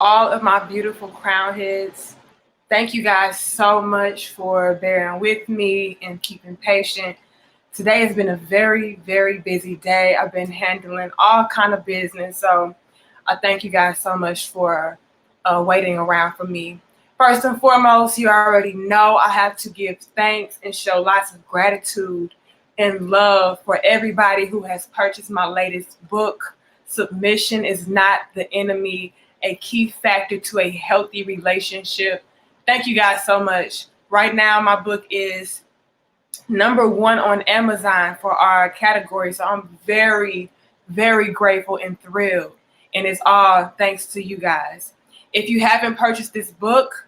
all of my beautiful crown heads. Thank you guys so much for bearing with me and keeping patient. Today has been a very, very busy day. I've been handling all kind of business. So I thank you guys so much for waiting around for me. First and foremost, you already know I have to give thanks and show lots of gratitude and love for everybody who has purchased my latest book, Submission is Not the Enemy, a key factor to a healthy relationship. Thank you guys so much. Right now, my book is #1 on Amazon for our category. So I'm very, very grateful and thrilled. And it's all thanks to you guys. If you haven't purchased this book,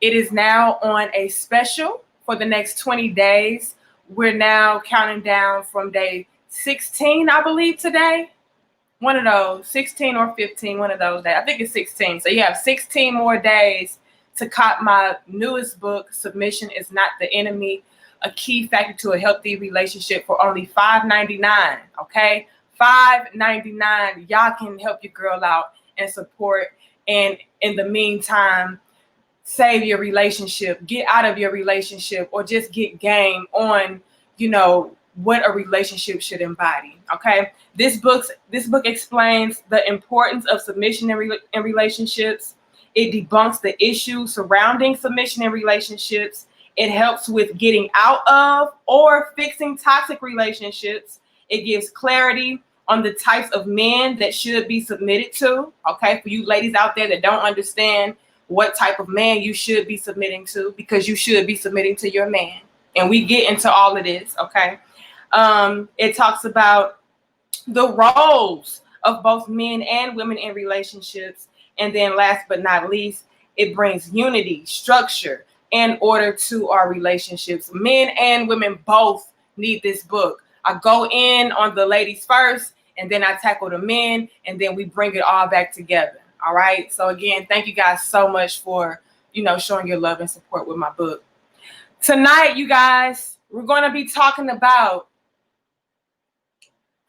it is now on a special for the next 20 days. We're now counting down from day 16, I believe, today. One of those, 16 or 15, one of those days. I think it's 16. So you have 16 more days to cop my newest book, Submission is Not the Enemy, a key factor to a healthy relationship, for only $5.99, okay? $5.99. Y'all can help your girl out and support. And in the meantime, save your relationship, get out of your relationship, or just get game on, what a relationship should embody, okay? This book explains the importance of submission in relationships. It debunks the issues surrounding submission in relationships. It helps with getting out of or fixing toxic relationships. It gives clarity on the types of men that should be submitted to, okay? For you ladies out there that don't understand what type of man you should be submitting to, because you should be submitting to your man. And we get into all of this, okay? It talks about the roles of both men and women in relationships. And then last but not least, it brings unity, structure, and order to our relationships. Men and women both need this book. I go in on the ladies first, and then I tackle the men, and then we bring it all back together. All right. So again, thank you guys so much for, showing your love and support with my book. Tonight, you guys, we're going to be talking about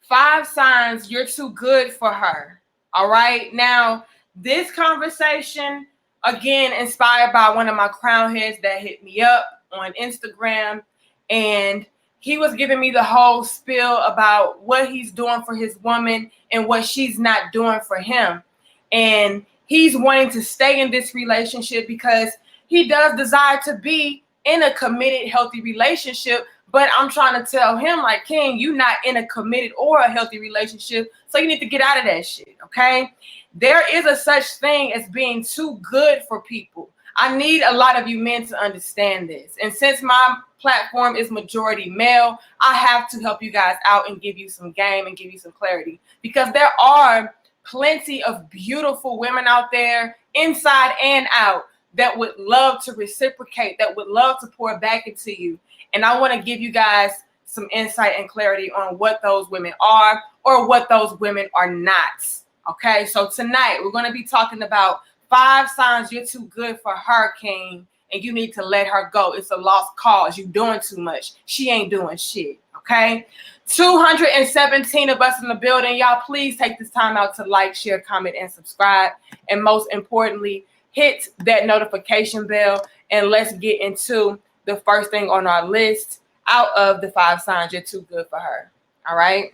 5 signs you're too good for her. All right. Now, this conversation, again, inspired by one of my crown heads that hit me up on Instagram, and he was giving me the whole spiel about what he's doing for his woman and what she's not doing for him. And he's wanting to stay in this relationship because he does desire to be in a committed, healthy relationship. But I'm trying to tell him, like, King, you're not in a committed or a healthy relationship, so you need to get out of that shit, okay? There is a such thing as being too good for people. I need a lot of you men to understand this. And since my platform is majority male, I have to help you guys out and give you some game and give you some clarity, because there are plenty of beautiful women out there, inside and out, that would love to reciprocate, that would love to pour back into you. And I want to give you guys some insight and clarity on what those women are or what those women are not. Okay, so tonight we're going to be talking about 5 signs you're too good for her, King, and you need to let her go. It's a lost cause. You're doing too much. She ain't doing shit. Okay, 217 of us in the building. Y'all, please take this time out to like, share, comment, and subscribe. And most importantly, hit that notification bell. And let's get into the first thing on our list out of the 5 signs you're too good for her. All right.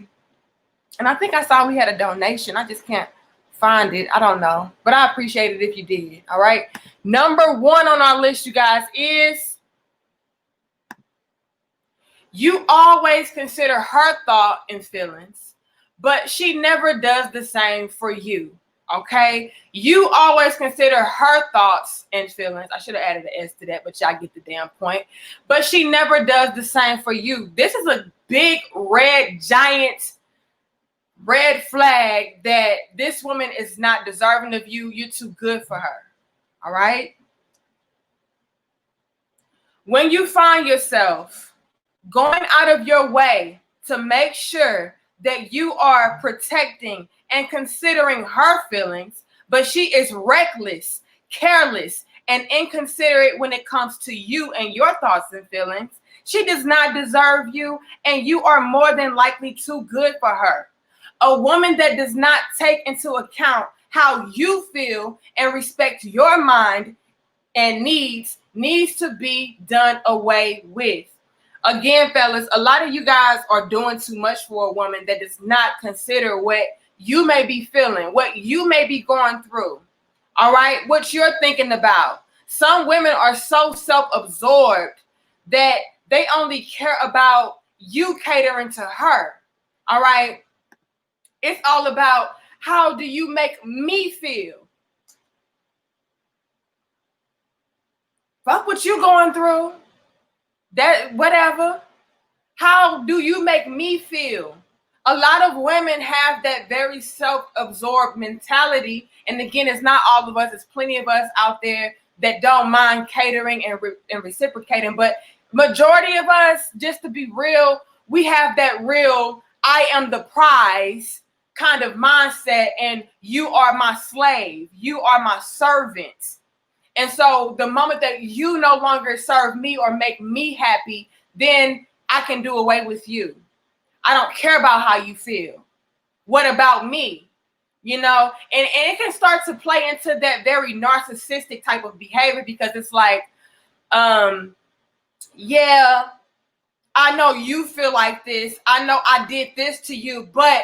And I think I saw we had a donation. I just can't find it. I don't know. But I appreciate it if you did. All right. #1 on our list, you guys, is you always consider her thought and feelings, but she never does the same for you. Okay, you always consider her thoughts and feelings. I should have added an S to that, but y'all get the damn point. But she never does the same for you. This is a big giant red flag that this woman is not deserving of you. You're too good for her. All right. When you find yourself going out of your way to make sure that you are protecting and considering her feelings, but she is reckless, careless, and inconsiderate when it comes to you and your thoughts and feelings, she does not deserve you, and you are more than likely too good for her. A woman that does not take into account how you feel and respect your mind and needs to be done away with. Again, fellas, a lot of you guys are doing too much for a woman that does not consider what you may be feeling, what you may be going through. All right, what you're thinking about. Some women are so self-absorbed that they only care about you catering to her. All right, it's all about how do you make me feel. Fuck what you going through. That whatever. How do you make me feel? A lot of women have that very self-absorbed mentality. And again, it's not all of us. There's plenty of us out there that don't mind catering and reciprocating. But majority of us, just to be real, we have that real I am the prize kind of mindset. And you are my slave. You are my servant. And so the moment that you no longer serve me or make me happy, then I can do away with you. I don't care about how you feel. What about me? You know, and it can start to play into that very narcissistic type of behavior, because it's like, yeah, I know you feel like this. I know I did this to you, but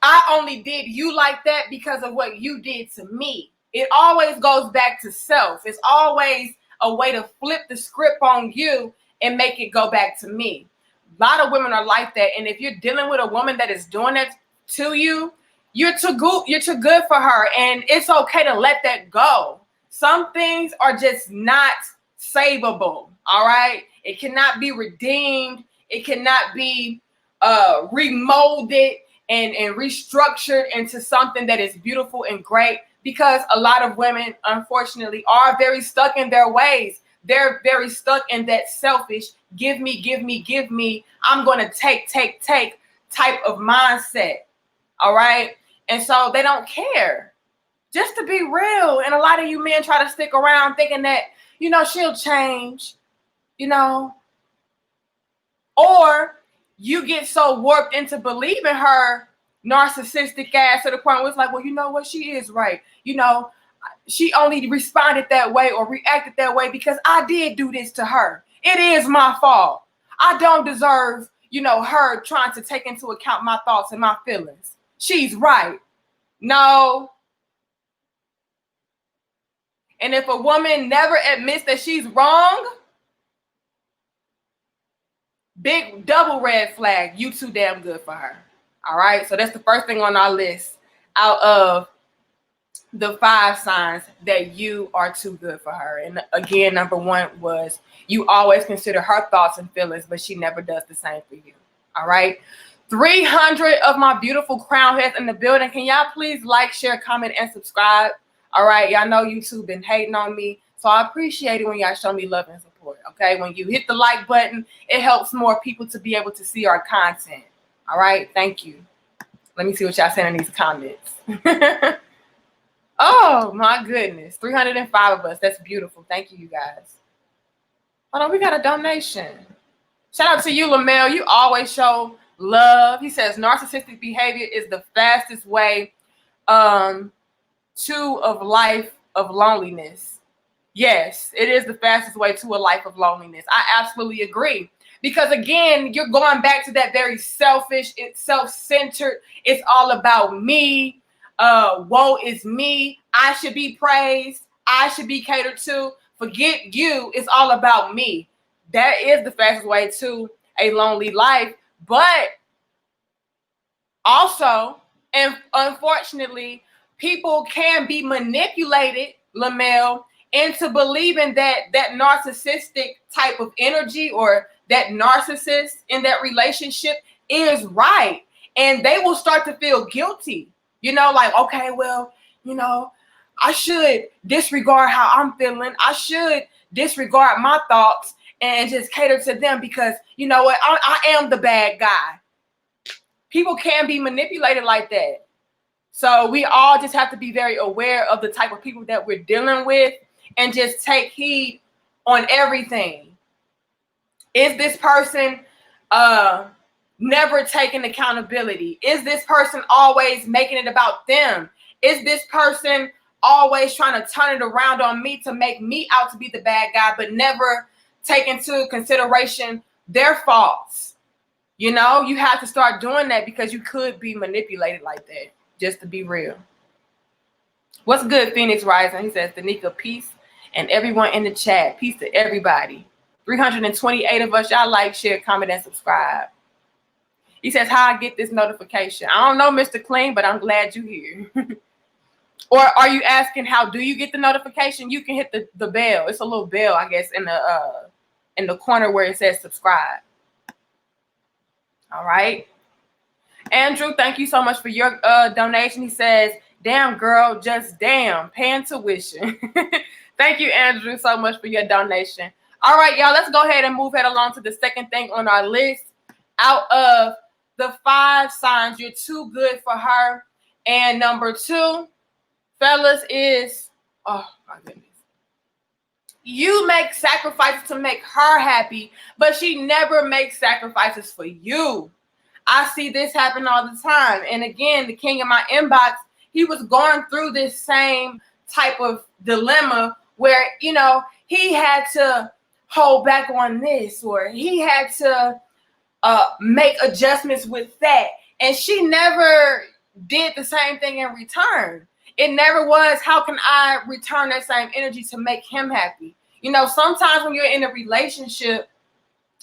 I only did you like that because of what you did to me. It always goes back to self. It's always a way to flip the script on you and make it go back to me. A lot of women are like that. And if you're dealing with a woman that is doing that to you, you're too good for her. And it's okay to let that go. Some things are just not savable. All right. It cannot be redeemed. It cannot be remolded and restructured into something that is beautiful and great, because a lot of women, unfortunately, are very stuck in their ways. They're very stuck in that selfish, give me, give me, give me, I'm going to take type of mindset. All right. And so they don't care. Just to be real. And a lot of you men try to stick around thinking that, you know, she'll change, you know, or you get so warped into believing her narcissistic ass to the point where it's like, well, you know what? She is right. You know, she only responded that way or reacted that way because I did do this to her. It is my fault. I don't deserve, you know, her trying to take into account my thoughts and my feelings. She's right. No. And if a woman never admits that she's wrong, big double red flag, you too damn good for her. All right. So that's the first thing on our list out of the 5 signs that you are too good for her. And again, number 1 was you always consider her thoughts and feelings, but she never does the same for you. All right. 300 of my beautiful crown heads in the building. Can y'all please like, share, comment, and subscribe? All right. Y'all know YouTube been hating on me, so I appreciate it when y'all show me love and support. Okay. When you hit the like button, it helps more people to be able to see our content. All right. Thank you. Let me see what y'all saying in these comments. Oh my goodness. 305 of us. That's beautiful. Thank you, you guys. Hold on. We got a donation. Shout out to you, Lamel. You always show love. He says narcissistic behavior is the fastest way to a life of loneliness. Yes, it is the fastest way to a life of loneliness. I absolutely agree. Because again, you're going back to that very selfish, it's self-centered. It's all about me. Woe is me. I should be praised. I should be catered to. Forget you. It's all about me. That is the fastest way to a lonely life. But also, and unfortunately, people can be manipulated, Lamel, into believing that that narcissistic type of energy or that narcissist in that relationship is right. And they will start to feel guilty. You know, like, okay, well, you know, I should disregard how I'm feeling. I should disregard my thoughts and just cater to them because, you know what, I am the bad guy. People can be manipulated like that. So we all just have to be very aware of the type of people that we're dealing with and just take heed on everything. Is this person never taking accountability? Is this person always making it about them Is this person always trying to turn it around on me to make me out to be the bad guy, but never take into consideration their faults? You know, you have to start doing that because you could be manipulated like that, just to be real. What's good, Phoenix Rising? He says, Danica, peace. And everyone in the chat, peace to everybody. 328 of us, y'all like, share, comment, and subscribe. He says, how I get this notification? I don't know, Mr. Clean, but I'm glad you're here. Or are you asking, how do you get the notification? You can hit the bell. It's a little bell, I guess, in the corner where it says subscribe. All right. Andrew, thank you so much for your donation. He says, damn, girl, just damn, paying tuition. Thank you, Andrew, so much for your donation. All right, y'all, let's go ahead and move head along to the second thing on our list. Out of the 5 signs, you're too good for her. And number 2, fellas, is, oh, my goodness. You make sacrifices to make her happy, but she never makes sacrifices for you. I see this happen all the time. And again, the king in my inbox, he was going through this same type of dilemma where, you know, he had to hold back on this, or he had to make adjustments with that. And she never did the same thing in return. It never was, how can I return that same energy to make him happy? You know, sometimes when you're in a relationship,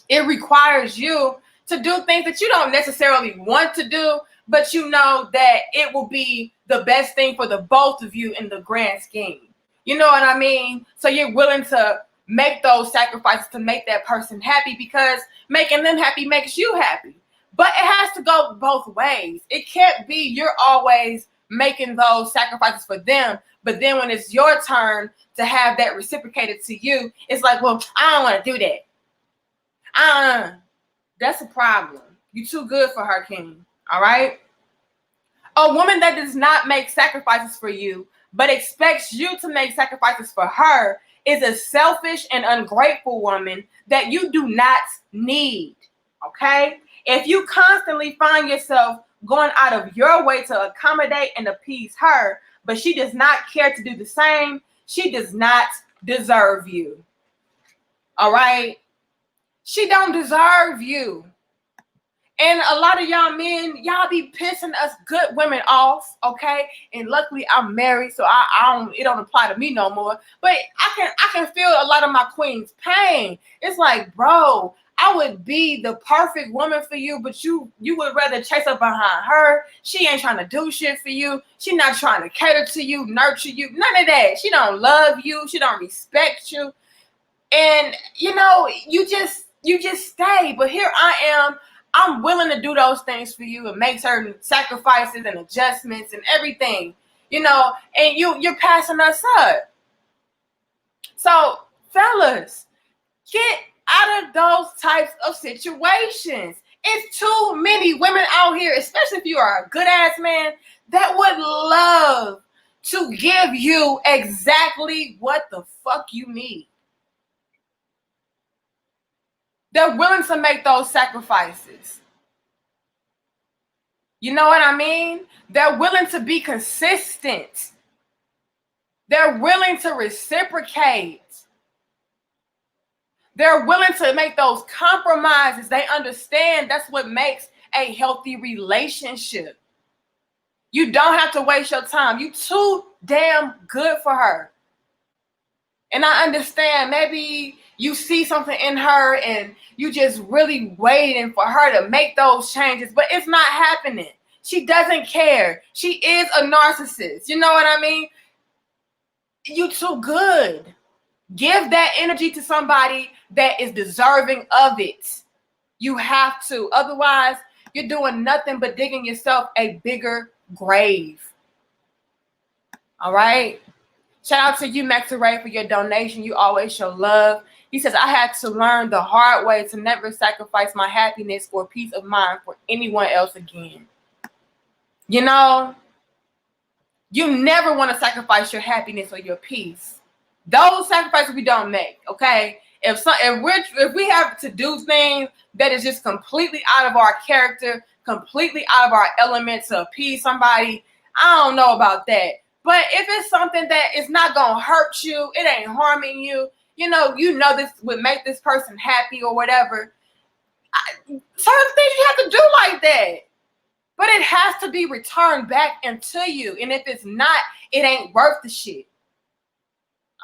it requires you to do things that you don't necessarily want to do, but you know that it will be the best thing for the both of you in the grand scheme. You know what I mean? So you're willing to make those sacrifices to make that person happy, because making them happy makes you happy. But it has to go both ways. It can't be you're always making those sacrifices for them, but then when it's your turn to have that reciprocated to you, it's like, well, I don't want to do that. That's a problem. You're too good for her, King. All right? A woman that does not make sacrifices for you, but expects you to make sacrifices for her, is a selfish and ungrateful woman that you do not need. Okay? If you constantly find yourself going out of your way to accommodate and appease her, but she does not care to do the same, she does not deserve you. All right? She don't deserve you. And a lot of y'all men, y'all be pissing us good women off, okay? And luckily I'm married, so it don't apply to me no more. But I can feel a lot of my queen's pain. It's like, bro, I would be the perfect woman for you, but you would rather chase up behind her. She ain't trying to do shit for you. She not trying to cater to you, nurture you, none of that. She don't love you. She don't respect you. And, you know, you just stay. But here I am. I'm willing to do those things for you and make certain sacrifices and adjustments and everything, you know, and you're passing us up. So, fellas, get out of those types of situations. It's too many women out here, especially if you are a good ass man, that would love to give you exactly what the fuck you need. They're willing to make those sacrifices. You know what I mean? They're willing to be consistent. They're willing to reciprocate. They're willing to make those compromises. They understand that's what makes a healthy relationship. You don't have to waste your time. You're too damn good for her. And I understand maybe you see something in her and you just really waiting for her to make those changes, but it's not happening. She doesn't care. She is a narcissist. You know what I mean? You too good. Give that energy to somebody that is deserving of it. You have to. Otherwise, you're doing nothing but digging yourself a bigger grave. All right? Shout out to you, Max Ray, for your donation. You always show love. He says, I had to learn the hard way to never sacrifice my happiness or peace of mind for anyone else again. You know, you never want to sacrifice your happiness or your peace. Those sacrifices we don't make, okay? If we have to do things that is just completely out of our character, completely out of our element to appease somebody, I don't know about that. But if it's something that is not gonna hurt you, it ain't harming you, you know this would make this person happy or whatever. Certain things you have to do like that. But it has to be returned back into you. And if it's not, it ain't worth the shit.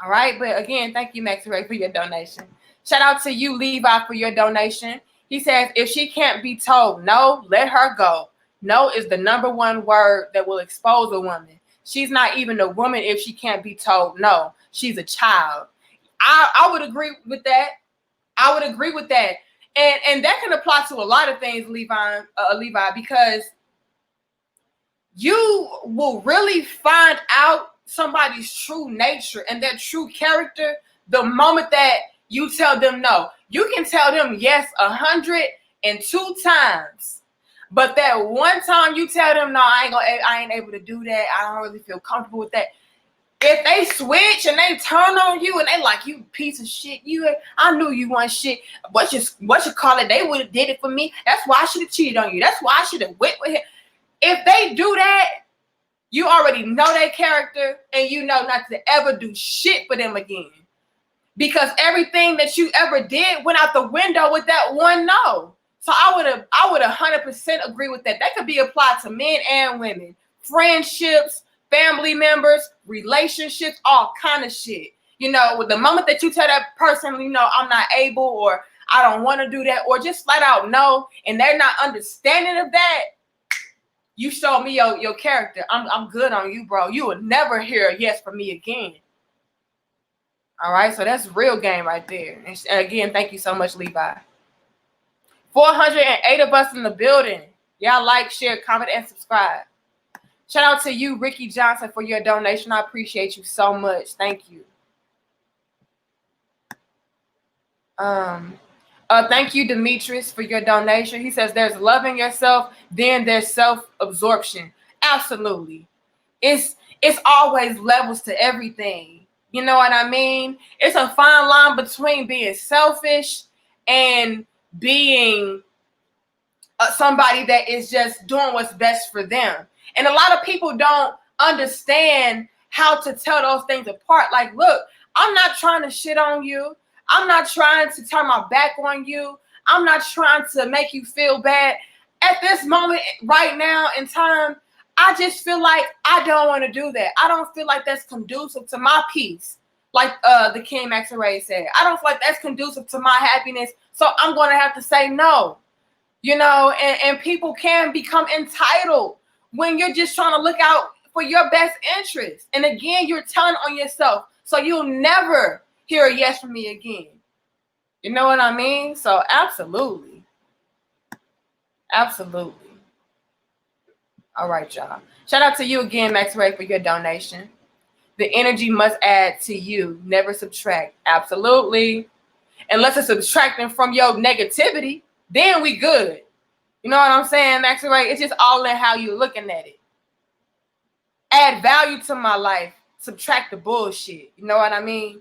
All right. But again, thank you, Max Ray, for your donation. Shout out to you, Levi, for your donation. He says, if she can't be told no, let her go. No is the #1 word that will expose a woman. She's not even a woman if she can't be told no. She's a child. I would agree with that. I would agree with that. And that can apply to a lot of things, Levi, because you will really find out somebody's true nature and their true character the moment that you tell them no. You can tell them yes 102 times, but that one time you tell them no, I ain't able to do that. I don't really feel comfortable with that. If they switch and they turn on you and they like, you piece of shit, I knew you want shit. What you call it? They would have did it for me. That's why I should have cheated on you. That's why I should have went with him. If they do that, you already know their character and you know not to ever do shit for them again. Because everything that you ever did went out the window with that one no. So I would 100% agree with that. That could be applied to men and women. Friendships, family members, relationships, all kind of shit. You know, the moment that you tell that person, I'm not able, or I don't want to do that, or just flat out no, and they're not understanding of that, you show me your character. I'm good on you, bro. You will never hear a yes from me again. All right, so that's real game right there. And again, thank you so much, Levi. 408 of us in the building. Y'all like, share, comment, and subscribe. Shout out to you, Ricky Johnson, for your donation. I appreciate you so much. Thank you. Thank you, Demetris, for your donation. He says there's loving yourself, then there's self-absorption. Absolutely. It's always levels to everything. You know what I mean? It's a fine line between being selfish and being somebody that is just doing what's best for them. And a lot of people don't understand how to tell those things apart. Like, look, I'm not trying to shit on you. I'm not trying to turn my back on you. I'm not trying to make you feel bad. At this moment right now in time, I just feel like I don't want to do that. I don't feel like that's conducive to my peace. Like the King Max Array said, I don't feel like that's conducive to my happiness. So I'm going to have to say no. And people can become entitled when you're just trying to look out for your best interest. And again, you're telling on yourself. So you'll never hear a yes from me again. You know what I mean? So absolutely. Absolutely. All right, y'all. Shout out to you again, Max Ray, for your donation. The energy must add to you, never subtract. Absolutely. Unless it's subtracting from your negativity, then we good. You know what I'm saying, Max Ray? It's just all in how you're looking at it. Add value to my life. Subtract the bullshit. You know what I mean?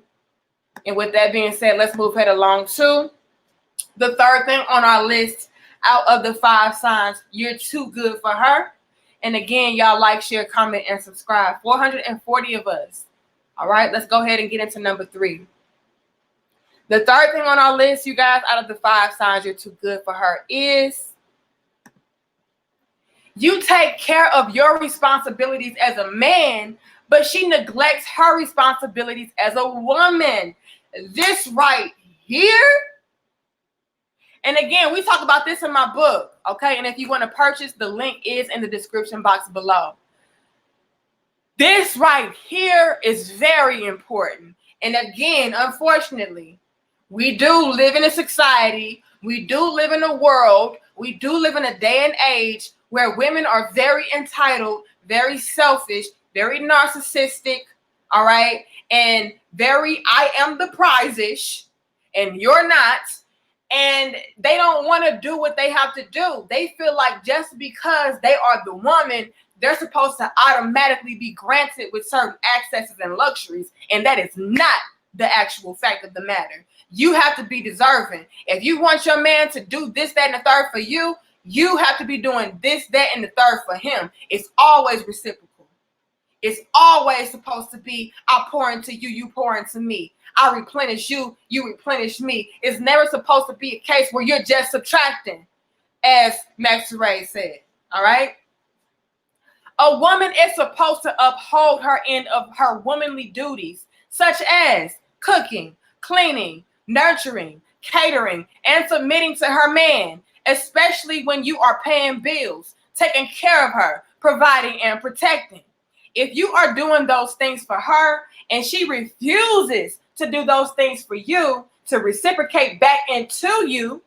And with that being said, let's move head along to the third thing on our list. Out of the 5 signs, you're too good for her. And again, y'all like, share, comment, and subscribe. 440 of us. All right, let's go ahead and get into number 3. The third thing on our list, you guys, out of the 5 signs you're too good for her is you take care of your responsibilities as a man, but she neglects her responsibilities as a woman. This right here. And again, we talk about this in my book, okay? And if you want to purchase, the link is in the description box below. This right here is very important. And again, unfortunately, we do live in a society, we do live in a world, we do live in a day and age where women are very entitled, very selfish, very narcissistic, all right? And very I am the prize-ish, and you're not. And they don't want to do what they have to do. They feel like just because they are the woman, they're supposed to automatically be granted with certain accesses and luxuries. And that is not the actual fact of the matter. You have to be deserving. If you want your man to do this, that, and the third for you, you have to be doing this, that, and the third for him. It's always reciprocal. It's always supposed to be, I pour into you, you pour into me. I replenish you, you replenish me. It's never supposed to be a case where you're just subtracting, as Max Ray said. All right? A woman is supposed to uphold her end of her womanly duties, such as cooking, cleaning, nurturing, catering, and submitting to her man, especially when you are paying bills, taking care of her, providing and protecting. If you are doing those things for her and she refuses to do those things for you, to reciprocate back into you,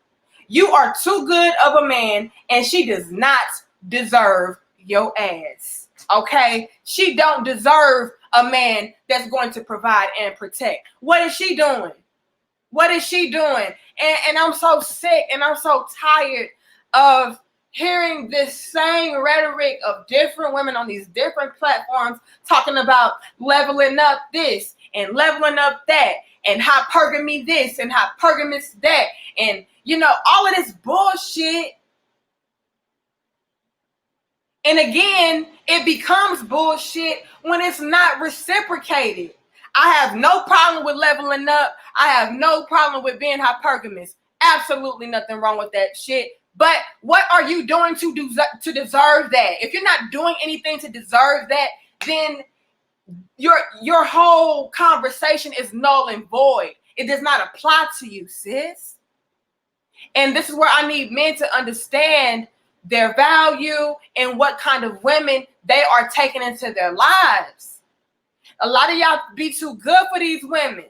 you are too good of a man and she does not deserve your ass. Okay? She don't deserve a man that's going to provide and protect. What is she doing? What is she doing? And I'm so sick and I'm so tired of hearing this same rhetoric of different women on these different platforms talking about leveling up this and leveling up that and hypergamy this and hypergamous that and, you know, all of this bullshit. And again, it becomes bullshit when it's not reciprocated. I have no problem with leveling up. I have no problem with being hypergamous. Absolutely nothing wrong with that shit. But what are you doing to deserve that? If you're not doing anything to deserve that, then your whole conversation is null and void. It does not apply to you, sis. And this is where I need men to understand their value and what kind of women they are taking into their lives. A lot of y'all be too good for these women.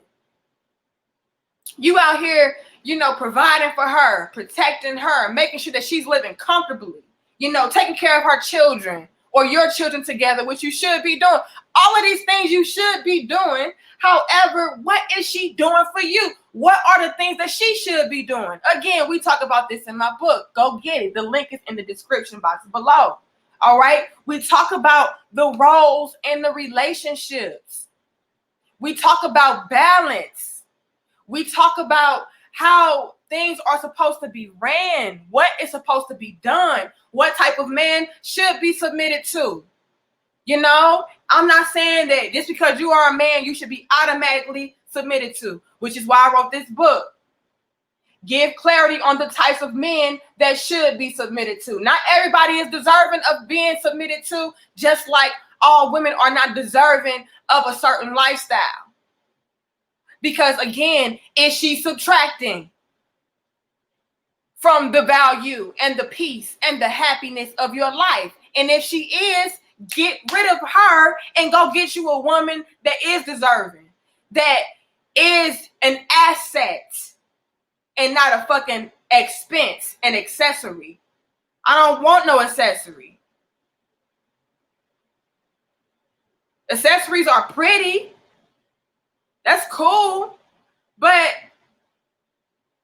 You out here, you know, providing for her, protecting her, making sure that she's living comfortably, you know, taking care of her children or your children together, which you should be doing. All of these things you should be doing. However, what is she doing for you? What are the things that she should be doing? Again, we talk about this in my book. Go get it. The link is in the description box below. All right. We talk about the roles in the relationships. We talk about balance. We talk about how things are supposed to be ran, what is supposed to be done, what type of man should be submitted to. You know, I'm not saying that just because you are a man, you should be automatically submitted to, which is why I wrote this book. Give clarity on the types of men that should be submitted to. Not everybody is deserving of being submitted to, just like all women are not deserving of a certain lifestyle. Because again, is she subtracting from the value and the peace and the happiness of your life? And if she is, get rid of her and go get you a woman that is deserving, that is an asset and not a fucking expense, an accessory. I don't want no accessory. Accessories are pretty. That's cool. But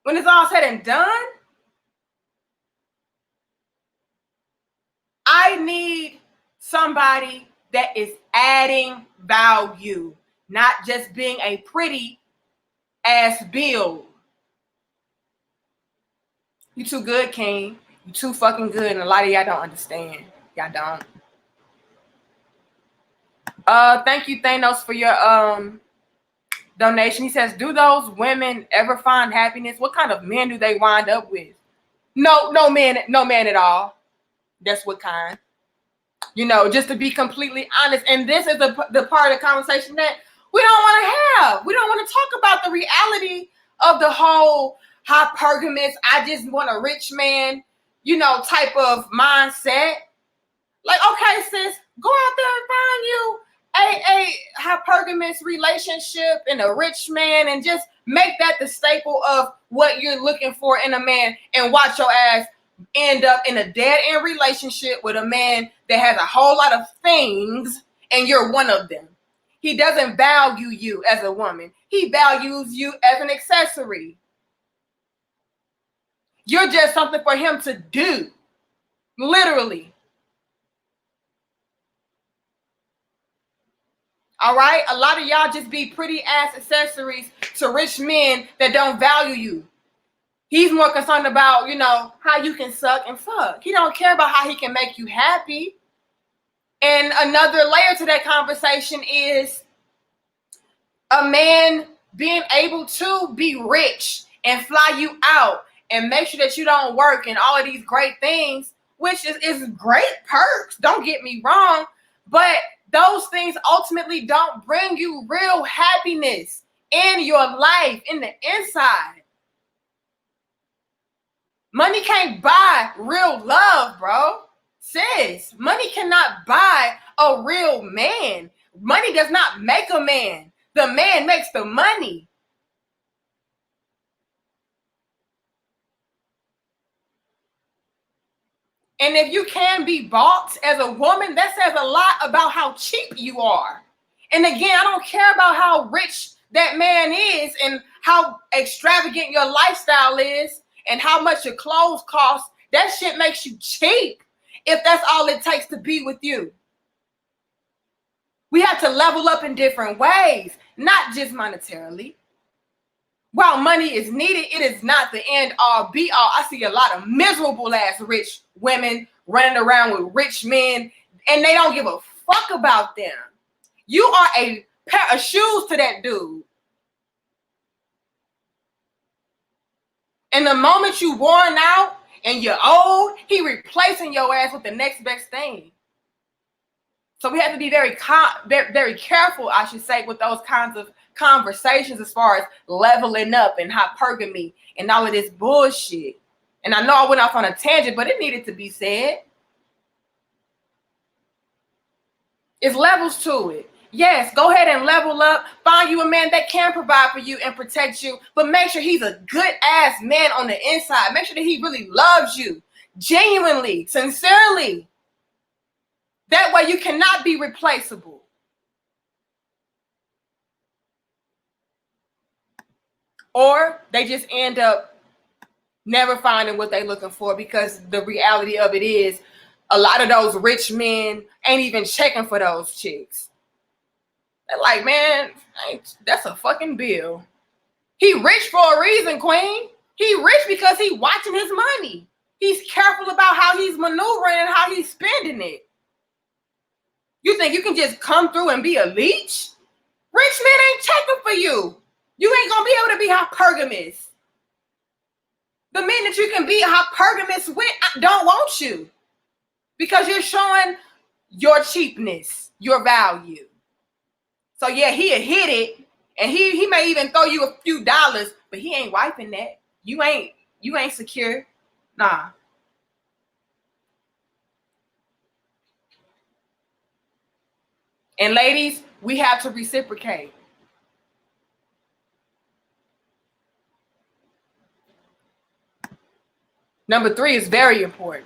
when it's all said and done, I need somebody that is adding value, not just being a pretty ass build. You too good, King. You too fucking good, and a lot of y'all don't understand. Y'all don't. Thank you, Thanos, for your donation. He says, do those women ever find happiness? What kind of men do they wind up with? No man at all. That's what kind. You know, just to be completely honest. And this is the part of the conversation that we don't want to have. We don't want to talk about the reality of the whole hypergamous, I just want a rich man, you know, type of mindset. Like, okay, sis, go out there and find you a hypergamous relationship and a rich man and just make that the staple of what you're looking for in a man and watch your ass end up in a dead-end relationship with a man that has a whole lot of things and you're one of them. He doesn't value you as a woman. He values you as an accessory. You're just something for him to do. Literally. All right? A lot of y'all just be pretty ass accessories to rich men that don't value you. He's more concerned about, you know, how you can suck and fuck. He don't care about how he can make you happy. And another layer to that conversation is a man being able to be rich and fly you out and make sure that you don't work and all of these great things, which is great perks, don't get me wrong, but those things ultimately don't bring you real happiness in your life, in the inside. Money can't buy real love, bro. Sis, money cannot buy a real man. Money does not make a man. The man makes the money. And if you can be bought as a woman, that says a lot about how cheap you are. And again, I don't care about how rich that man is and how extravagant your lifestyle is and how much your clothes cost. That shit makes you cheap if that's all it takes to be with you. We have to level up in different ways, not just monetarily. While money is needed, it is not the end all be all. I see a lot of miserable ass rich women running around with rich men and they don't give a fuck about them. You are a pair of shoes to that dude. And the moment you worn out and you're old, he replacing your ass with the next best thing. So we have to be very careful, I should say, with those kinds of conversations as far as leveling up and hypergamy and all of this bullshit. And I know I went off on a tangent, but it needed to be said. It's levels to it. Yes, go ahead and level up. Find you a man that can provide for you and protect you, but make sure he's a good ass man on the inside. Make sure that he really loves you genuinely, sincerely. That way you cannot be replaceable. Or they just end up never finding what they're looking for, because the reality of it is a lot of those rich men ain't even checking for those chicks. They're like, man, that's a fucking bill. He rich for a reason, queen. He rich because he watching his money. He's careful about how he's maneuvering and how he's spending it. You think you can just come through and be a leech? Rich men ain't checking for you. You ain't gonna be able to be hypergamous. The men that you can be hypergamous with don't want you because you're showing your cheapness, your value. So yeah, he'll hit it, and he may even throw you a few dollars, but he ain't wiping that. You ain't secure. Nah. And ladies, we have to reciprocate. Number 3 is very important.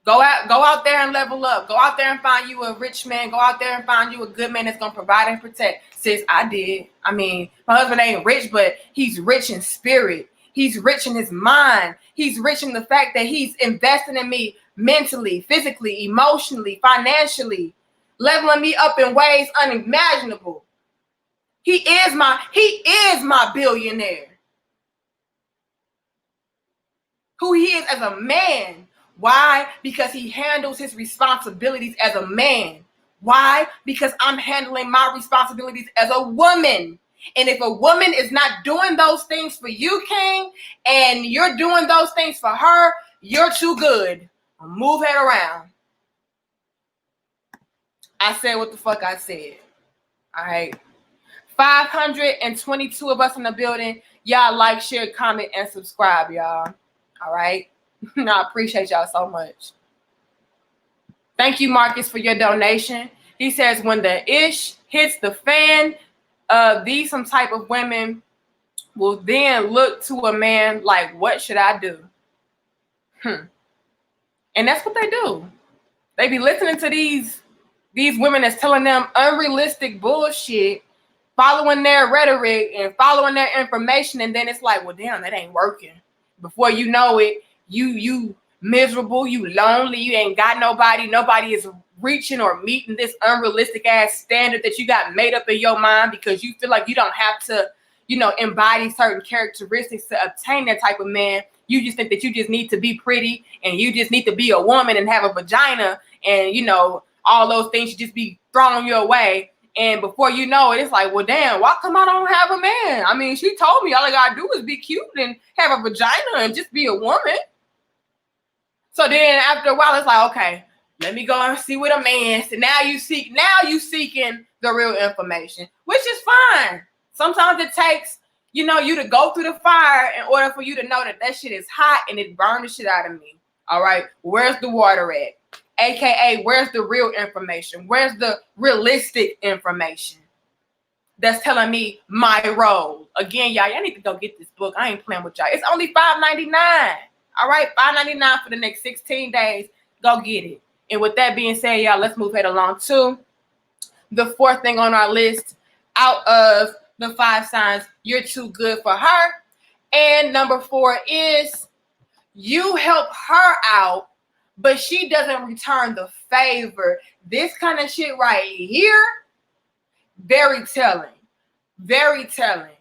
Go out there and level up. Go out there and find you a rich man. Go out there and find you a good man that's gonna provide and protect. Sis, I did. I mean, my husband ain't rich, but he's rich in spirit. He's rich in his mind. He's rich in the fact that he's investing in me mentally, physically, emotionally, financially, leveling me up in ways unimaginable. He is my billionaire. Who he is as a man. Why? Because he handles his responsibilities as a man. Why? Because I'm handling my responsibilities as a woman. And if a woman is not doing those things for you, King, and you're doing those things for her, you're too good. Move that around. I said what the fuck I said. All right. 522 of us in the building. Y'all like, share, comment, and subscribe, y'all. All right. I appreciate y'all so much. Thank you, Marcus, for your donation. He says, when the ish hits the fan, these some type of women will then look to a man like, what should I do? And that's what they do. They be listening to these women that's telling them unrealistic bullshit, following their rhetoric and following their information. And then it's like, well, damn, that ain't working. Before you know it, you miserable, you lonely, you ain't got nobody is reaching or meeting this unrealistic ass standard that you got made up in your mind because you feel like you don't have to, embody certain characteristics to obtain that type of man. you just think that you just need to be pretty and you just need to be a woman and have a vagina and, you know, all those things should just be thrown your way. And before you know it, it's like, well, damn, why come I don't have a man? I mean, she told me all I gotta do is be cute and have a vagina and just be a woman. So then after a while, it's like, okay, let me go and see what a man said. Now you seeking the real information, which is fine. Sometimes it takes, you know, you to go through the fire in order for you to know that shit is hot and it burned the shit out of me. All right, where's the water at? AKA, where's the real information? Where's the realistic information that's telling me my role? Again, y'all need to go get this book. I ain't playing with y'all. It's only $5.99. All right, $5.99 for the next 16 days. Go get it. And with that being said, y'all, let's move right along to the fourth thing on our list out of the 5 signs you're too good for her. And number 4 is you help her out, but she doesn't return the favor. This kind of shit right here, very telling. Very telling.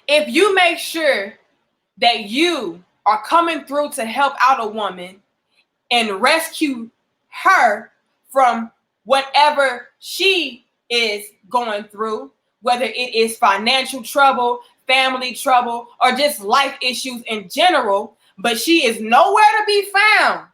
If you make sure that you are coming through to help out a woman and rescue her from whatever she is going through, whether it is financial trouble, family trouble, or just life issues in general, but she is nowhere to be found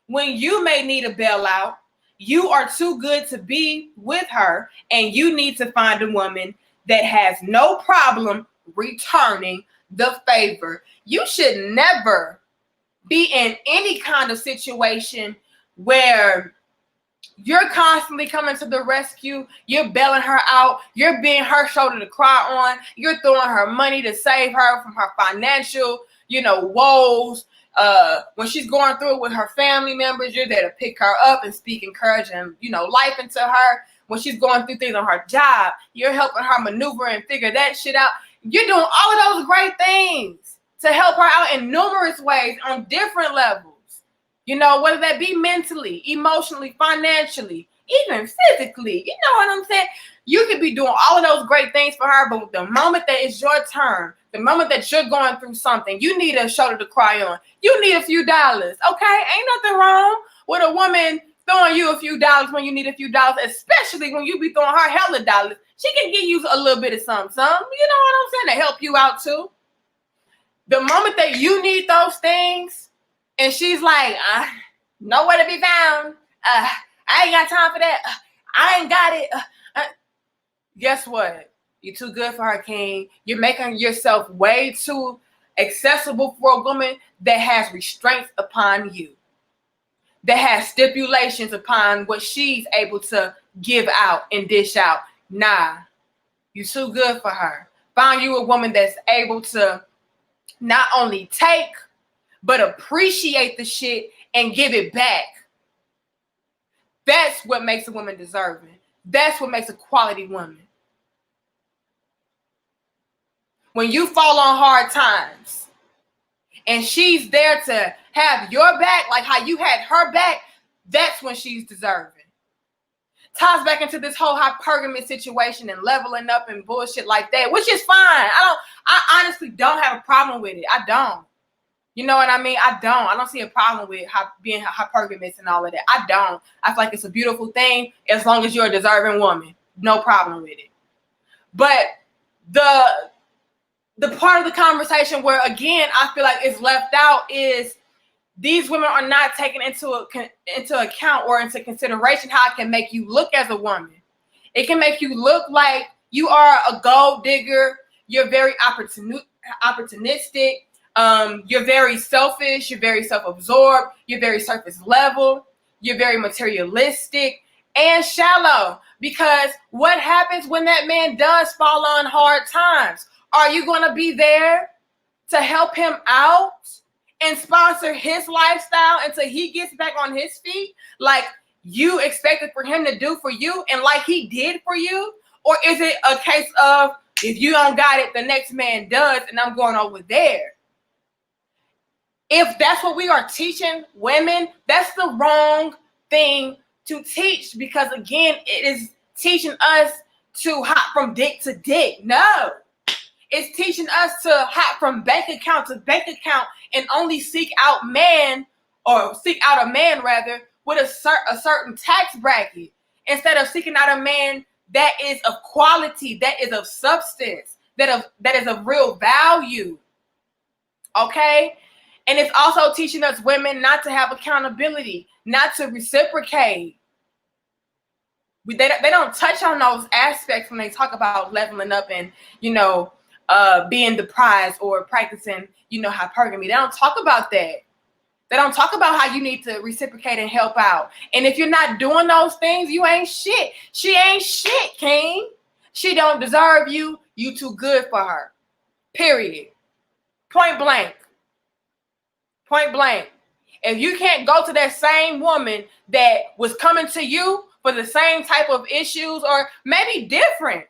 when you may need a bailout, you are too good to be with her, and you need to find a woman that has no problem returning the favor. You should never be in any kind of situation where you're constantly coming to the rescue, you're bailing her out, you're being her shoulder to cry on, you're throwing her money to save her from her financial, woes. When she's going through it with her family members, you're there to pick her up and speak encouragement, life into her. When she's going through things on her job, you're helping her maneuver and figure that shit out. You're doing all of those great things to help her out in numerous ways on different levels. Whether that be mentally, emotionally, financially, even physically. You know what I'm saying? You could be doing all of those great things for her, but the moment that it's your turn, the moment that you're going through something, you need a shoulder to cry on. You need a few dollars, okay? Ain't nothing wrong with a woman throwing you a few dollars when you need a few dollars, especially when you be throwing her hella dollars. She can give you a little bit of something, you know what I'm saying, to help you out too. The moment that you need those things, and she's like, nowhere to be found. I ain't got time for that. I ain't got it. Guess what? You're too good for her, king. You're making yourself way too accessible for a woman that has restraints upon you, that has stipulations upon what she's able to give out and dish out. Nah, you're too good for her. Find you a woman that's able to not only take, but appreciate the shit and give it back. That's what makes a woman deserving. That's what makes a quality woman. When you fall on hard times and she's there to have your back, like how you had her back, that's when she's deserving. Ties back into this whole hypergamy situation and leveling up and bullshit like that, which is fine. I honestly don't have a problem with it. I don't. You know what I mean? I don't see a problem with being hypergamous and all of that. I don't. I feel like it's a beautiful thing as long as you're a deserving woman. No problem with it. But the part of the conversation where, again, I feel like it's left out is these women are not taken into account or into consideration how it can make you look as a woman. It can make you look like you are a gold digger. You're very opportunistic. You're very selfish. You're very self-absorbed. You're very surface level. You're very materialistic and shallow. Because what happens when that man does fall on hard times? Are you going to be there to help him out and sponsor his lifestyle until he gets back on his feet, like you expected for him to do for you and like he did for you? Or is it a case of, if you don't got it, the next man does, and I'm going over there? If that's what we are teaching women, that's the wrong thing to teach, because again, it is teaching us to hop from dick to dick. No. It's teaching us to hop from bank account to bank account and only seek out a man rather with a certain tax bracket, instead of seeking out a man that is of quality, that is of substance, that is of real value. Okay? And it's also teaching us women not to have accountability, not to reciprocate. They don't touch on those aspects when they talk about leveling up and, being the prize or practicing, hypergamy. They don't talk about that. They don't talk about how you need to reciprocate and help out. And if you're not doing those things, you ain't shit. She ain't shit, King. She don't deserve you. You too good for her. Period. Point blank. Point blank. If you can't go to that same woman that was coming to you for the same type of issues, or maybe different,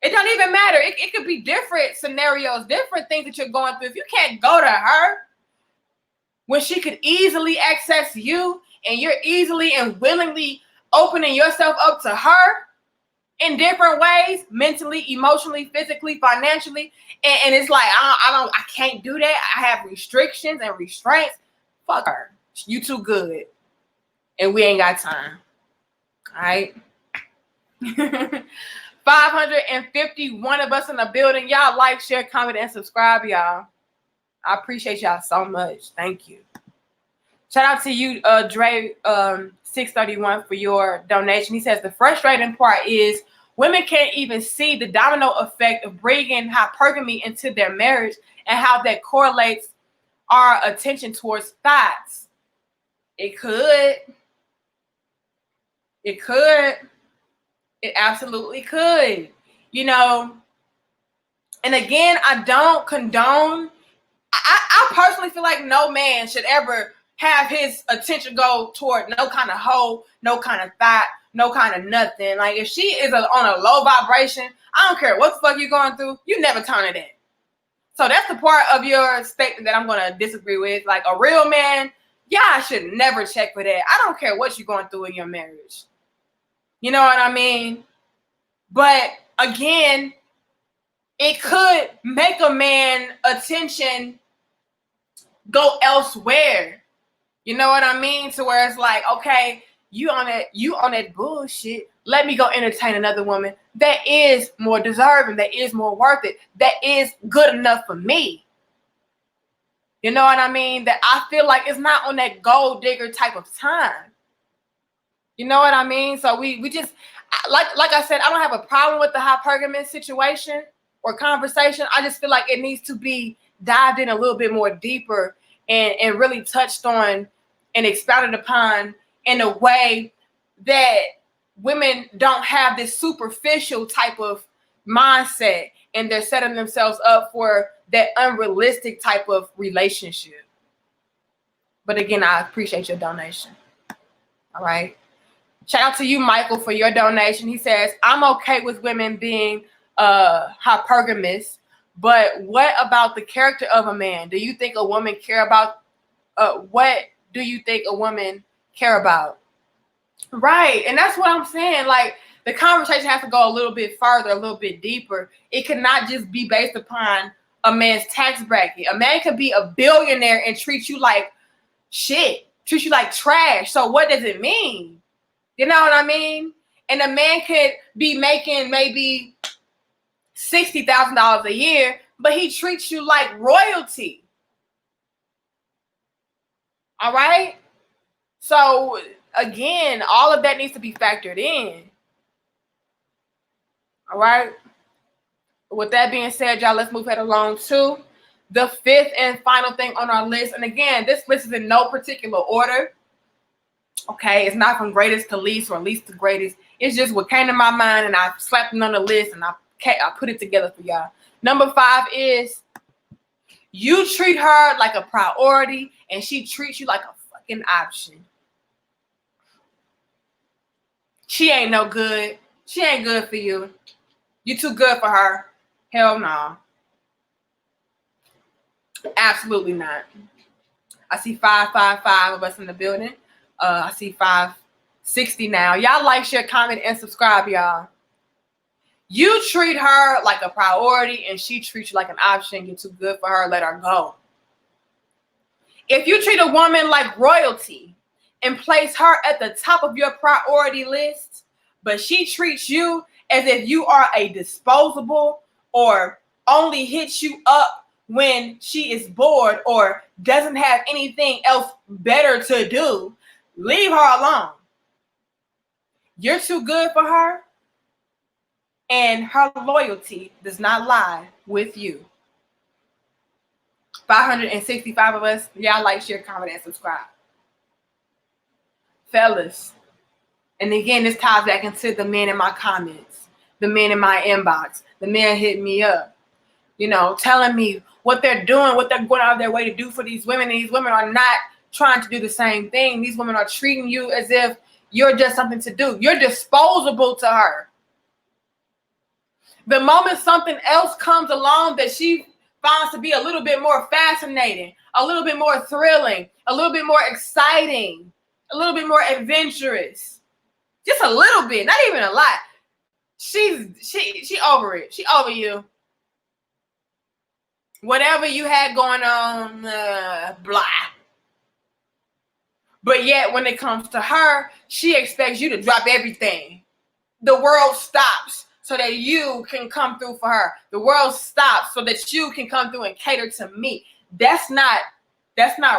it don't even matter. It could be different scenarios, different things that you're going through. If you can't go to her when she could easily access you, and you're easily and willingly opening yourself up to her in different ways, mentally, emotionally, physically, financially, and it's like, I can't do that. I have restrictions and restraints. Fuck her. You too good. And we ain't got time. All right. 551 of us in the building. Y'all like, share, comment, and subscribe, y'all. I appreciate y'all so much. Thank you. Shout out to you, Dre 631, for your donation. He says the frustrating part is women can't even see the domino effect of bringing hypergamy into their marriage and how that correlates our attention towards thoughts. It could. It could. It absolutely could. And again, I don't condone. I personally feel like no man should ever have his attention go toward no kind of hoe, no kind of thought, no kind of nothing. Like, if she is on a low vibration, I don't care what the fuck you're going through, you never turn it in. So that's the part of your statement that I'm going to disagree with. Like, a real man, I should never check for that. I don't care what you're going through in your marriage. You know what I mean? But again, it could make a man attention go elsewhere. You know what I mean? To where it's like, okay, you on that bullshit. Let me go entertain another woman that is more deserving, that is more worth it, that is good enough for me. You know what I mean? That I feel like it's not on that gold digger type of time. You know what I mean? So we just, like I said, I don't have a problem with the hypergamy situation or conversation. I just feel like it needs to be dived in a little bit more deeper and really touched on and expounded upon in a way that women don't have this superficial type of mindset and they're setting themselves up for that unrealistic type of relationship. But again, I appreciate your donation. All right. Shout out to you, Michael, for your donation. He says, I'm okay with women being hypergamous, but what about the character of a man? Do you think a woman care about what do you think a woman care about? Right. And that's what I'm saying. Like, the conversation has to go a little bit further, a little bit deeper. It cannot just be based upon a man's tax bracket. A man could be a billionaire and treat you like shit, treat you like trash. So what does it mean? You know what I mean? And a man could be making maybe $60,000 a year, but he treats you like royalty. All right? So again, all of that needs to be factored in. All right? With that being said, y'all, let's move head along to the fifth and final thing on our list. And again, this list is in no particular order. Okay, it's not from greatest to least or least to greatest. It's just what came to my mind, and I slapped it on the list, and I put it together for y'all. Number 5 is you treat her like a priority, and she treats you like a fucking option. She ain't no good. She ain't good for you. You too good for her. Hell no. Absolutely not. I see 555 of us in the building. I see 560 now. Y'all like, share, comment, and subscribe, y'all. You treat her like a priority and she treats you like an option. You're too good for her. Let her go. If you treat a woman like royalty and place her at the top of your priority list, but she treats you as if you are a disposable or only hits you up when she is bored or doesn't have anything else better to do, leave her alone. You're too good for her, and her loyalty does not lie with you. 565 of us, y'all like, share, comment, and subscribe. Fellas, and again, this ties back into the men in my comments, the men in my inbox, the men hit me up, you know, telling me what they're doing, what they're going out of their way to do for these women. And these women are not trying to do the same thing. These women are treating you as if you're just something to do. You're disposable to her. The moment something else comes along that she finds to be a little bit more fascinating, a little bit more thrilling, a little bit more exciting, a little bit more adventurous, just a little bit, not even a lot. She over it. She over you. Whatever you had going on, blah. But yet when it comes to her, she expects you to drop everything. The world stops so that you can come through for her. The world stops so that you can come through and cater to me. That's not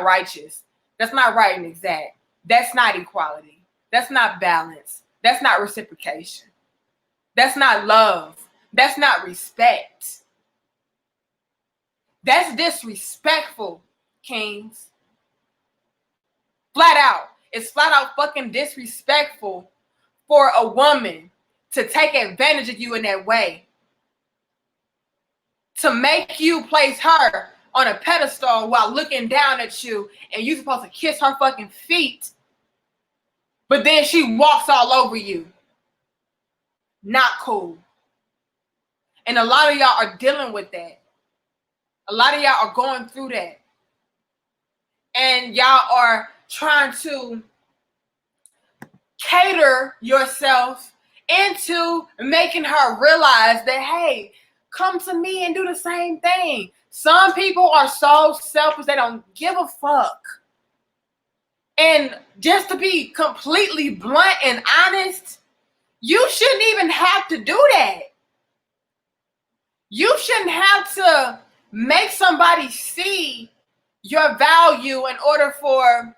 righteous. That's not right and exact. That's not equality. That's not balance. That's not reciprocation. That's not love. That's not respect. That's disrespectful, kings. Flat out. It's flat out fucking disrespectful for a woman to take advantage of you in that way. To make you place her on a pedestal while looking down at you and you're supposed to kiss her fucking feet. But then she walks all over you. Not cool. And a lot of y'all are dealing with that. A lot of y'all are going through that. And y'all are trying to cater yourself into making her realize that, hey, come to me and do the same thing. Some people are so selfish, they don't give a fuck. And just to be completely blunt and honest, you shouldn't even have to do that. You shouldn't have to make somebody see your value in order for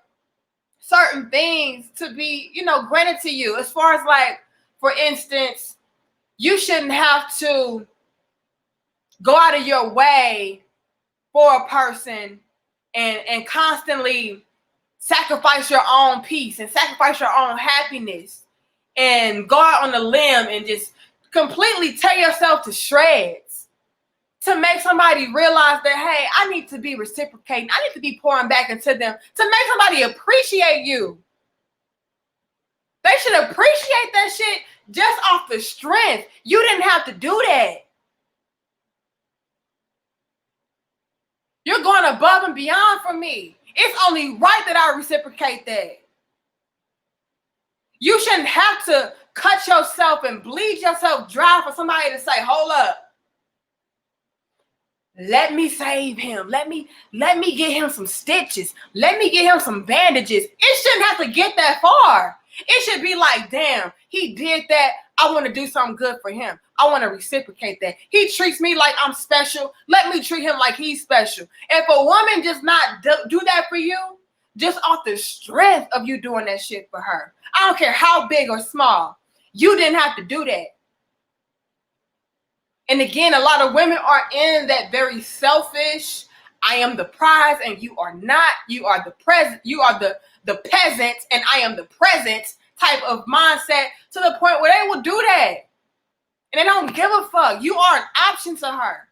certain things to be, granted to you. As far as, like, for instance, you shouldn't have to go out of your way for a person and constantly sacrifice your own peace and sacrifice your own happiness and go out on a limb and just completely tear yourself to shreds to make somebody realize that, hey, I need to be reciprocating. I need to be pouring back into them to make somebody appreciate you. They should appreciate that shit just off the strength. You didn't have to do that. You're going above and beyond for me. It's only right that I reciprocate that. You shouldn't have to cut yourself and bleed yourself dry for somebody to say, hold up. Let me save him. Let me get him some stitches. Let me get him some bandages. It shouldn't have to get that far. It should be like, damn, he did that. I want to do something good for him. I want to reciprocate that. He treats me like I'm special. Let me treat him like he's special. If a woman does not do that for you, just off the strength of you doing that shit for her, I don't care how big or small, you didn't have to do that. And again, a lot of women are in that very selfish, I am the prize and you are not. You are the present. You are the peasant and I am the present type of mindset, to the point where they will do that. And they don't give a fuck. You are an option to her.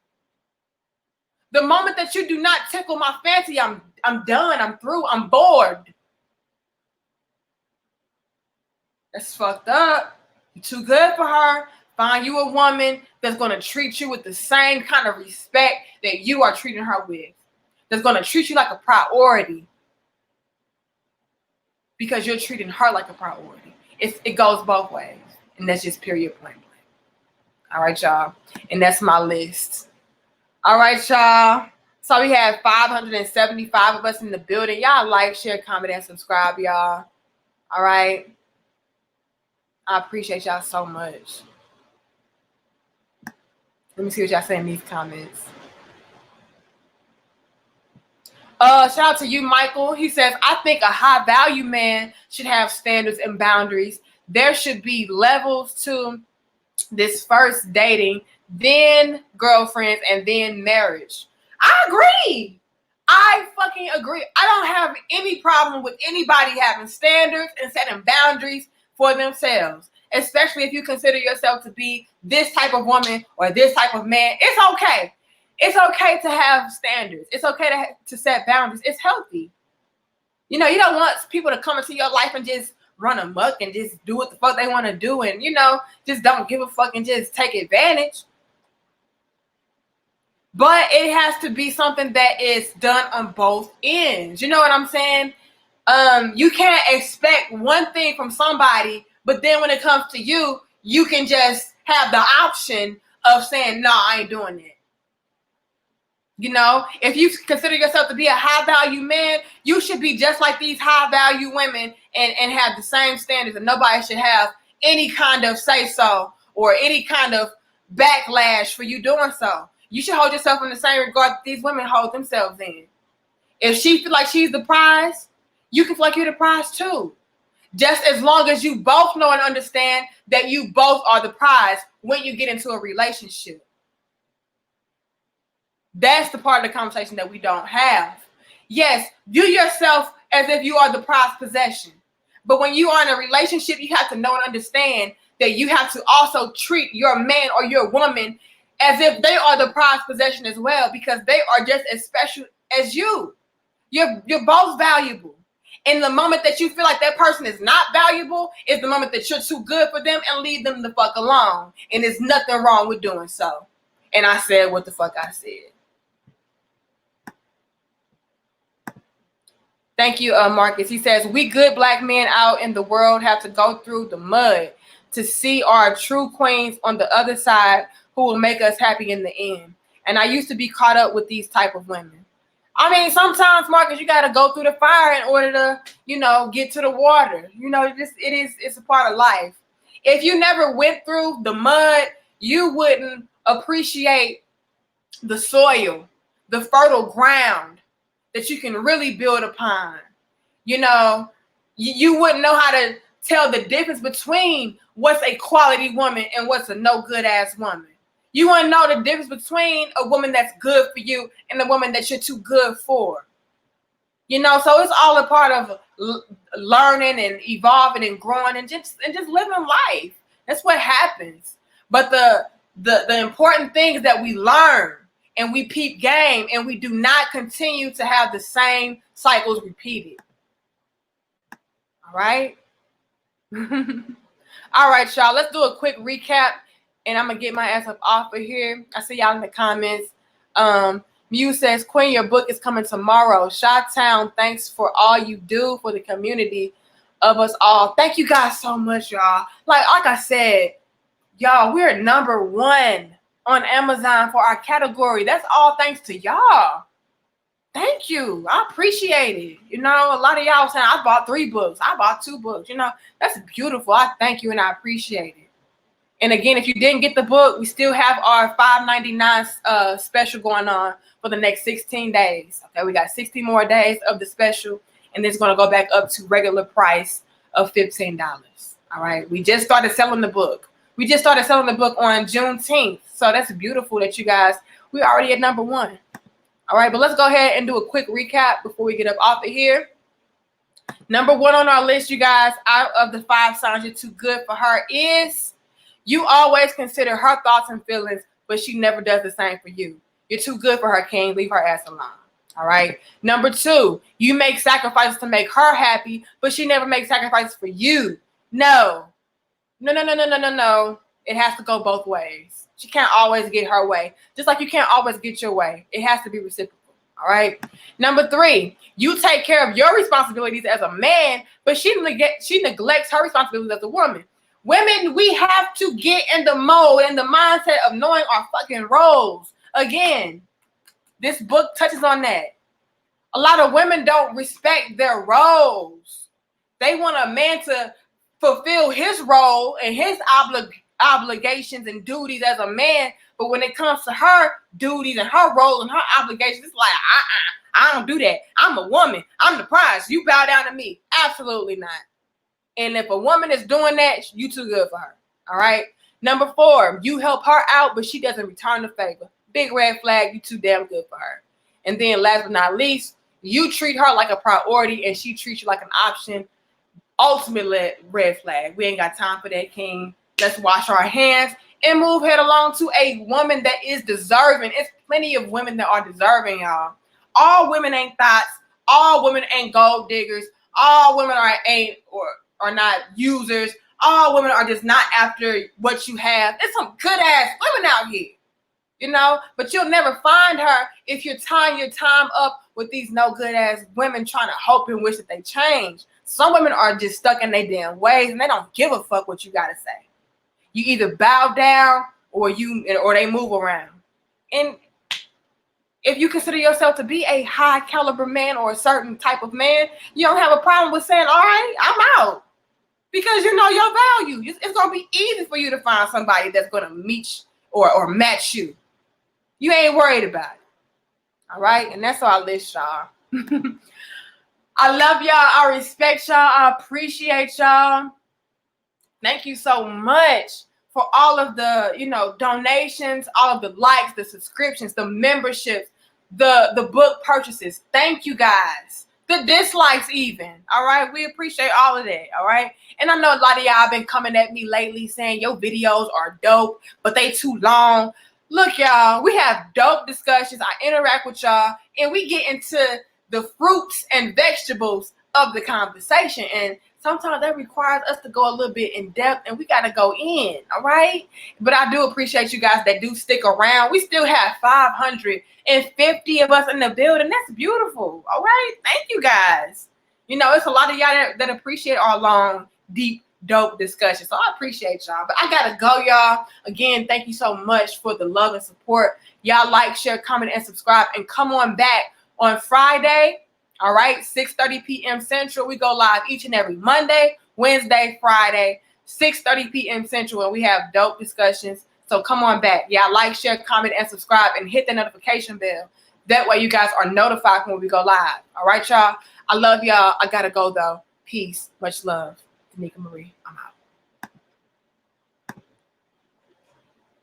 The moment that you do not tickle my fancy, I'm done. I'm through. I'm bored. That's fucked up. You're too good for her. Find you a woman that's going to treat you with the same kind of respect that you are treating her with. That's going to treat you like a priority. Because you're treating her like a priority. It goes both ways. And that's just period, plain blank. All right, y'all. And that's my list. All right, y'all. So we have 575 of us in the building. Y'all like, share, comment, and subscribe, y'all. All right. I appreciate y'all so much. Let me see what y'all say in these comments. Shout out to you, Michael. He says, I think a high value man should have standards and boundaries. There should be levels to this: first dating, then girlfriends, and then marriage. I agree. I fucking agree. I don't have any problem with anybody having standards and setting boundaries for themselves, especially if you consider yourself to be this type of woman or this type of man. It's okay. It's okay to have standards. It's okay to set boundaries. It's healthy. You know, you don't want people to come into your life and just run amok and just do what the fuck they want to do and, you know, just don't give a fuck and just take advantage. But it has to be something that is done on both ends. You know what I'm saying? You can't expect one thing from somebody, but then when it comes to you, you can just have the option of saying, no, I ain't doing it. You know, if you consider yourself to be a high value man, you should be just like these high value women and have the same standards, and nobody should have any kind of say so or any kind of backlash for you doing so. You should hold yourself in the same regard that these women hold themselves in. If she feel like she's the prize, you can feel like you're the prize too. Just as long as you both know and understand that you both are the prize when you get into a relationship. That's the part of the conversation that we don't have. Yes, view yourself as if you are the prized possession. But when you are in a relationship, you have to know and understand that you have to also treat your man or your woman as if they are the prized possession as well, because they are just as special as you. You're both valuable. And the moment that you feel like that person is not valuable is the moment that you're too good for them and leave them the fuck alone. And there's nothing wrong with doing so. And I said what the fuck I said. Thank you, Marcus. He says, we good black men out in the world have to go through the mud to see our true queens on the other side who will make us happy in the end. And I used to be caught up with these type of women. I mean, sometimes, Marcus, you got to go through the fire in order to, you know, get to the water. You know, it's a part of life. If you never went through the mud, you wouldn't appreciate the soil, the fertile ground that you can really build upon. You know, you wouldn't know how to tell the difference between what's a quality woman and what's a no good ass woman. You wouldn't know the difference between a woman that's good for you and a woman that you're too good for. You know, so it's all a part of learning and evolving and growing and just living life. That's what happens. But the important thing is that we learn and we peep game and we do not continue to have the same cycles repeated. All right. All right, y'all. Let's do a quick recap and I'm going to get my ass up off of here. I see y'all in the comments. Mew says, Queen, your book is coming tomorrow. Chi-Town, thanks for all you do for the community of us all. Thank you guys so much, y'all. Like I said, y'all, we're #1 on Amazon for our category. That's all thanks to y'all. Thank you. I appreciate it. You know, a lot of y'all saying I bought 3 books. I bought 2 books. You know, that's beautiful. I thank you and I appreciate it. And again, if you didn't get the book, we still have our $5.99 special going on for the next 16 days. Okay, we got 60 more days of the special, and it's going to go back up to regular price of $15. All right, we just started selling the book. We just started selling the book on Juneteenth. So that's beautiful that you guys, we're already at #1. All right, but let's go ahead and do a quick recap before we get up off of here. #1 on our list, you guys, out of the 5 signs you're too good for her is you always consider her thoughts and feelings, but she never does the same for you. You're too good for her, King. Leave her ass alone. All right. #2, you make sacrifices to make her happy, but she never makes sacrifices for you. No. It has to go both ways. She can't always get her way. Just like you can't always get your way. It has to be reciprocal. All right. #3, you take care of your responsibilities as a man, but she neglects her responsibilities as a woman. Women, we have to get in the mode and the mindset of knowing our fucking roles. Again, this book touches on that. A lot of women don't respect their roles. They want a man to fulfill his role and his obligations and duties as a man. But when it comes to her duties and her role and her obligations, it's like, I don't do that. I'm a woman. I'm the prize. You bow down to me. Absolutely not. And if a woman is doing that, you too good for her. All right. Number 4, you help her out, but she doesn't return the favor. Big red flag. You too damn good for her. And then last but not least, you treat her like a priority and she treats you like an option. Ultimate red flag. We ain't got time for that, king. Let's wash our hands and move head along to a woman that is deserving. It's plenty of women that are deserving, y'all. All women ain't thoughts. All women ain't gold diggers. All women are not users. All women are just not after what you have. There's some good ass women out here, you know, but you'll never find her if you're tying your time up with these no good ass women trying to hope and wish that they change. Some women are just stuck in their damn ways and they don't give a fuck what you gotta say. You either bow down or they move around. And if you consider yourself to be a high caliber man or a certain type of man, you don't have a problem with saying, all right, I'm out. Because you know your value. It's going to be easy for you to find somebody that's going to meet or match you. You ain't worried about it. All right? And that's our list, y'all. I love y'all. I respect y'all. I appreciate y'all. Thank you so much for all of the, donations, all of the likes, the subscriptions, the memberships, the book purchases. Thank you guys. The dislikes even. All right. We appreciate all of that. All right. And I know a lot of y'all been coming at me lately saying your videos are dope, but they too long. Look, y'all, we have dope discussions. I interact with y'all and we get into the fruits and vegetables of the conversation. And sometimes that requires us to go a little bit in depth and we got to go in. All right. But I do appreciate you guys that do stick around. We still have 550 of us in the building. That's beautiful. All right. Thank you guys. It's a lot of y'all that appreciate our long, deep, dope discussion. So I appreciate y'all. But I got to go, y'all. Again, thank you so much for the love and support. Y'all like, share, comment, and subscribe. And come on back on Friday. All right, 6:30 p.m. Central. We go live each and every Monday, Wednesday, Friday, 6:30 p.m. Central, and we have dope discussions. So come on back. Yeah, like, share, comment, and subscribe, and hit the notification bell. That way you guys are notified when we go live. All right, y'all. I love y'all. I got to go, though. Peace. Much love. Danica Marie. I'm out.